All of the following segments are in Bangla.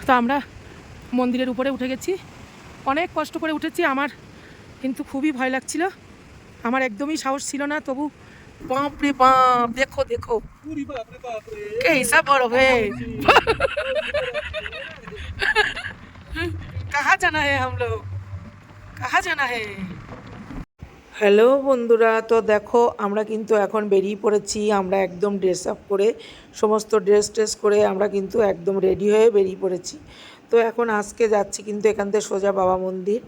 তো আমরা মন্দিরের উপরে উঠে গেছি, অনেক কষ্ট করে উঠেছি। আমার কিন্তু খুবই ভয় লাগছিল, আমার একদমই সাহস ছিল না। তবু বাপ রে বাপ, দেখো দেখো कैसा बर्फ है कहाँ जाना है हम लोग, कहाँ जाना है। হ্যালো বন্ধুরা, তো দেখো আমরা কিন্তু এখন বেরিয়ে পড়েছি। আমরা একদম ড্রেস আপ করে, সমস্ত ড্রেস করে আমরা কিন্তু একদম রেডি হয়ে বেরিয়ে পড়েছি। তো এখন আজকে যাচ্ছি কিন্তু এখান থেকে সোজা বাবা মন্দির,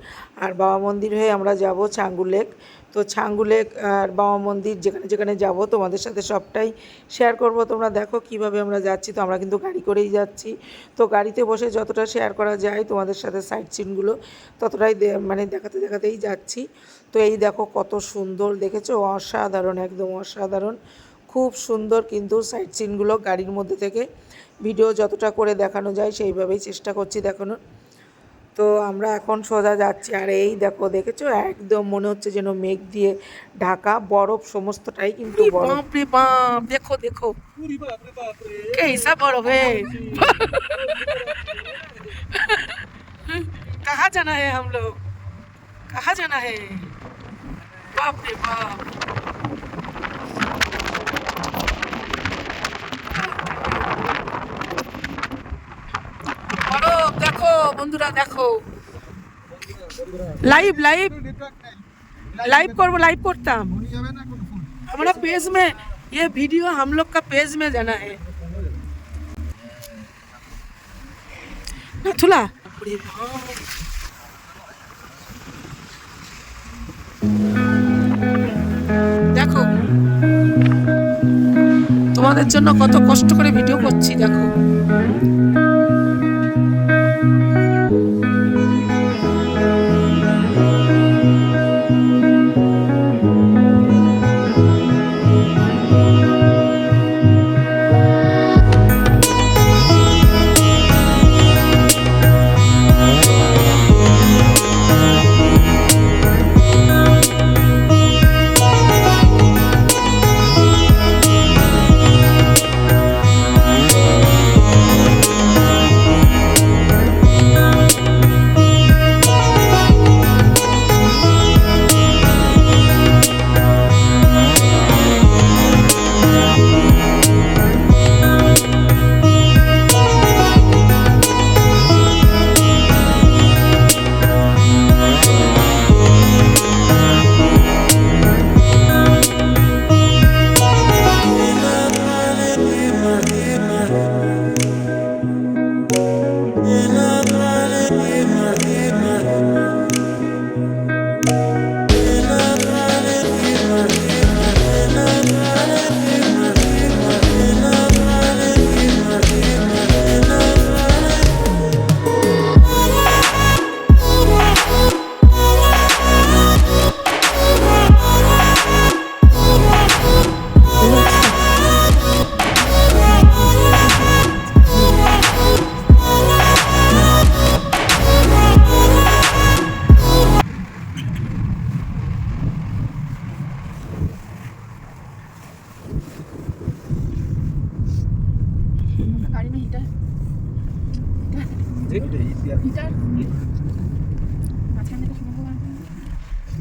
আর বাবা মন্দির হয়ে আমরা যাব ছাঙ্গু লেক। তো ছাঙ্গু লেক আর বাবা মন্দির যেখানে যেখানে যাব তোমাদের সাথে সবটাই শেয়ার করব। তোমরা দেখো কিভাবে আমরা যাচ্ছি। তো আমরা কিন্তু গাড়ি করেই যাচ্ছি। তো গাড়িতে বসে যতটা শেয়ার করা যায় তোমাদের সাথে সাইট সিনগুলো ততটাই মানে দেখাতেই যাচ্ছি। তো এই দেখো কত সুন্দর, দেখেছো? অসাধারণ, একদম অসাধারণ, খুব সুন্দর। কিন্তু সাইট সিনগুলো গাড়ির মধ্যে থেকে ভিডিও যতটা করে দেখানো যায় সেইভাবেই চেষ্টা করছি দেখানোর। তো আমরা এখন সোজা যাচ্ছি, আর এই দেখো, দেখেছো? একদম মনে হচ্ছে যেন মেঘ দিয়ে ঢাকা, বরফ সমস্তটাই কিন্তু বরফ। বাপ রে বাপ, দেখো দেখো कैसा बर्फ है कहाँ जाना है हम लोग, कहाँ जाना है, बाप रे बाप। বরফ দেখো বন্ধুরা, দেখো। लाइव लाइव लाइव करताम हमारा पेज में, ये वीडियो हम लोग का पेज में जाना है। नाथुला দেখো, তোমাদের জন্য কত কষ্ট করে ভিডিও করছি, দেখো।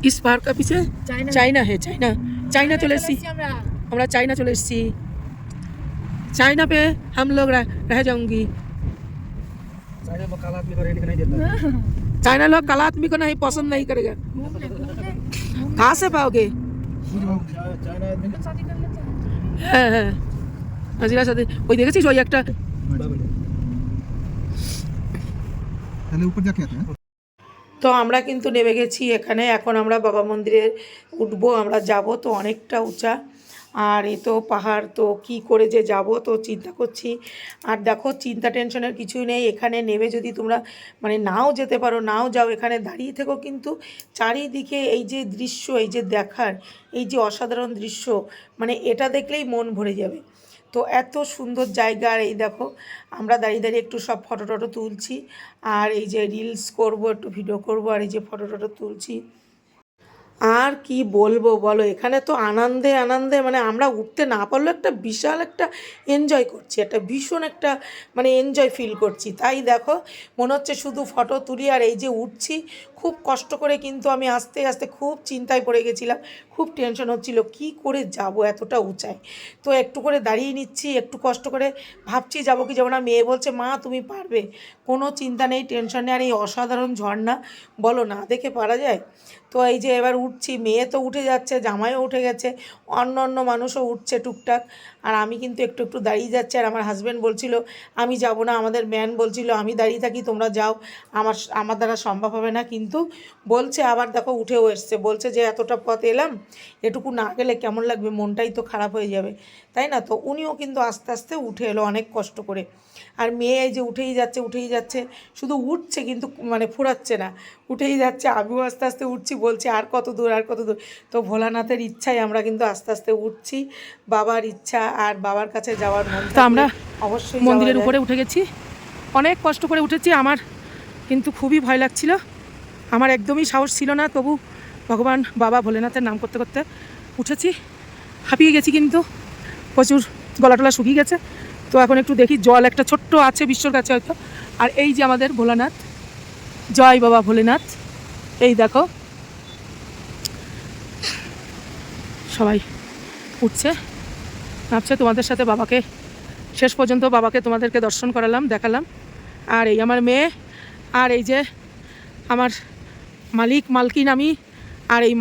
इस पार्क का पीछे चाइना है, चाइना चले एसी, हमरा चाइना चले एसी। चाइना पे हम लोग रह जाऊंगी। चाइना लोग काला आदमी को नहीं पसंद नहीं करेगा। कहाँ से पाओगे? হ্যাঁ, নাজিরার সাথে ওই দেখেছিস ওই একটা। তো আমরা কিন্তু নেমে গেছি এখানে। এখন আমরা বাবা মন্দিরে উঠবো, আমরা যাব। তো অনেকটা উঁচা, আর এ তো পাহাড়, তো কি করে যে যাব, তো চিন্তা করছি। আর দেখো, চিন্তা টেনশনের কিছুই নেই। এখানে নেমে যদি তোমরা মানে নাও যেতে পারো, নাও যাও, এখানে দাঁড়িয়ে থেকো, কিন্তু চারিদিকে এই যে দৃশ্য, এই যে দেখার, এই যে অসাধারণ দৃশ্য, মানে এটা দেখলেই মন ভরে যাবে। তো এত সুন্দর জায়গা। আর এই দেখো, আমরা দাঁড়িয়ে দাঁড়িয়ে একটু সব ফটো টটো তুলছি, আর এই যে রিলস করব, একটু ভিডিও করব, আর এই যে ফটো টটো তুলছি। আর কি বলবো বলো, এখানে তো আনন্দে আনন্দে মানে আমরা উঠতে না পারলেও একটা বিশাল একটা এনজয় করছি, একটা ভীষণ একটা মানে এনজয় ফিল করছি। তাই দেখো মনে হচ্ছে শুধু ফটো তুলি আর এই যে উঠছি। খুব কষ্ট করে কিন্তু আমি আস্তে আস্তে খুব চিন্তায় পড়ে গেছিলাম, খুব টেনশন হচ্ছিল কি করে যাব এতটা উঁচায়। তো একটু করে দাঁড়িয়ে নিচ্ছি, একটু কষ্ট করে ভাবছি যাবো কি যাবো না। মেয়ে বলছে মা তুমি পারবে, কোনো চিন্তা নেই, টেনশন নেই, আর এই অসাধারণ ঝর্ণা বলো না দেখে পারা যায়। তো এই যে এবার উঠছি, মেয়ে তো উঠে যাচ্ছে, জামাইও উঠে গেছে, অন্য অন্য মানুষও উঠছে টুকটাক, আর আমি কিন্তু একটু একটু দাঁড়িয়ে যাচ্ছি। আর আমার হাজব্যান্ড বলছিল আমি যাব না, আমাদের ম্যান বলছিল আমি দাঁড়িয়ে থাকি তোমরা যাও, আমার দ্বারা সম্ভব হবে না। কিন্তু বলছে আবার দেখো উঠেও এসছে, বলছে যে এতটা পথ এলাম, এটুকু না গেলে কেমন লাগবে, মনটাই তো খারাপ হয়ে যাবে, তাই না? তো উনিও কিন্তু আস্তে আস্তে উঠে এলো অনেক কষ্ট করে। আর মেয়ে এই যে উঠেই যাচ্ছে, শুধু উঠছে কিন্তু মানে ফুরাচ্ছে না, উঠেই যাচ্ছে। আমিও আস্তে আস্তে উঠছি, বলছি আর কত দূর আর কত দূর। তো ভোলানাথের ইচ্ছায় আমরা কিন্তু আস্তে আস্তে উঠছি, বাবার ইচ্ছা আর বাবার কাছে যাওয়ার মন। তো আমরা অবশ্যই মন্দিরের উপরে উঠে গেছি, অনেক কষ্ট করে উঠেছি। আমার কিন্তু খুবই ভয় লাগছিল, আমার একদমই সাহস ছিল না, তবু ভগবান বাবা ভোলেনাথের নাম করতে করতে উঠেছি। হাঁপিয়ে গেছি কিন্তু প্রচুর, গলা টলা শুকিয়ে গেছে। তো এখন একটু দেখি, জল একটা ছোট্ট আছে বিশ্বর কাছে হয়তো। আর এই যে আমাদের ভোলানাথ, জয় বাবা ভোলেনাথ। এই দেখো সবাই উঠছে নামছে, তোমাদের সাথে বাবাকে শেষ পর্যন্ত বাবাকে তোমাদেরকে দর্শন করালাম, দেখালাম। আর এই আমার মেয়ে, আর এই যে আমার মালকিন আমি, আর এই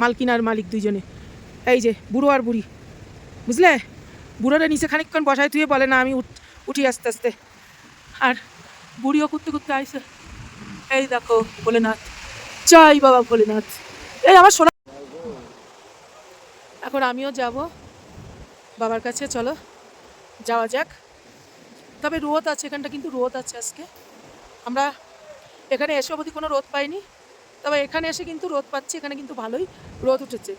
মালকিন আর মালিক দুইজনে। এই যে বুড়ো আর বুড়ি, বুঝলে, বুড়োরে নিচে খানিকক্ষণ বসায় তুই বলে না আমি উঠি আস্তে আস্তে, আর বুড়িও করতে করতে আইসে। এই দেখো ভোলেনাথ, জয় বাবা ভোলেনাথ। এই আমার সোনা, এখন আমিও যাব বাবার কাছে, চলো যাওয়া যাক। তবে রোদ আছে এখানটা, কিন্তু রোদ আছে আজকে, আমরা এখানে এসে অবধি কোনো রোদ পাইনি, তবে এখানে এসে কিন্তু রোদ পাচ্ছি। এখানে কিন্তু ভালোই রোদ উঠেছে,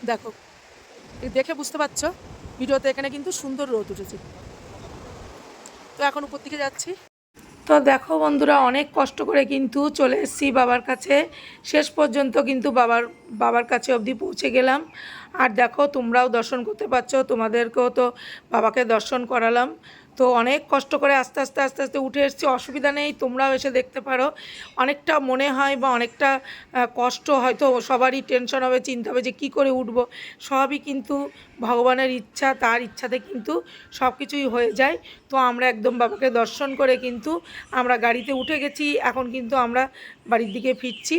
দেখো দেখে বুঝতে পারছো ভিডিওতে, এখানে কিন্তু সুন্দর রোদ উঠেছে। তো এখন উপর দিকে যাচ্ছি। তো দেখো বন্ধুরা, অনেক কষ্ট করে কিন্তু চলে এসেছি বাবার কাছে, শেষ পর্যন্ত কিন্তু বাবার কাছে অবধি পৌঁছে গেলাম। আর দেখো তোমরাও দর্শন করতে পারছো, তোমাদেরকেও তো বাবাকে দর্শন করালাম। তো অনেক কষ্ট করে আস্তে আস্তে আস্তে আস্তে উঠে এসেছি, অসুবিধা নেই, তোমরাও এসে দেখতে পারো। অনেকটা মনে হয় বা অনেকটা কষ্ট, হয়তো সবারই টেনশন হবে, চিন্তা হবে যে কী করে উঠবো। সবই কিন্তু ভগবানের ইচ্ছা, তার ইচ্ছাতে কিন্তু সব কিছুই হয়ে যায়। তো আমরা একদম বাবাকে দর্শন করে কিন্তু আমরা গাড়িতে উঠে গেছি, এখন কিন্তু আমরা বাড়ির দিকে ফিরছি।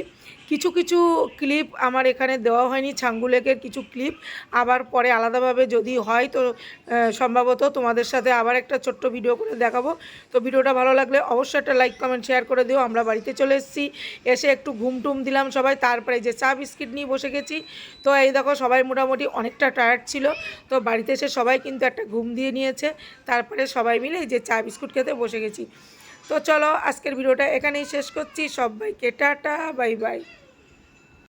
কিছু কিছু ক্লিপ আমার এখানে দেওয়া হয়নি, ছাঙ্গু লেকের কিছু ক্লিপ আবার পরে আলাদাভাবে যদি হয় তো সম্ভবত তোমাদের সাথে আবার একটা ছোট্ট ভিডিও করে দেখাবো। তো ভিডিওটা ভালো লাগলে অবশ্যই একটা লাইক কমেন্ট শেয়ার করে দিও। আমরা বাড়িতে চলে এসেছি, এসে একটু ঘুমটুম দিলাম সবাই, তারপরে যে চা বিস্কিট নিয়ে বসে গেছি। তো এই দেখো সবাই মোটামুটি অনেকটা টায়ার্ড ছিল, তো বাড়িতে এসে সবাই কিন্তু একটা ঘুম দিয়ে নিয়েছে, তারপরে সবাই মিলে এই যে চা বিস্কুট খেতে বসে গেছি। তো চলো আজকের ভিডিওটা এখানেই শেষ করছি, সবাইকে টাটা বাই বাই।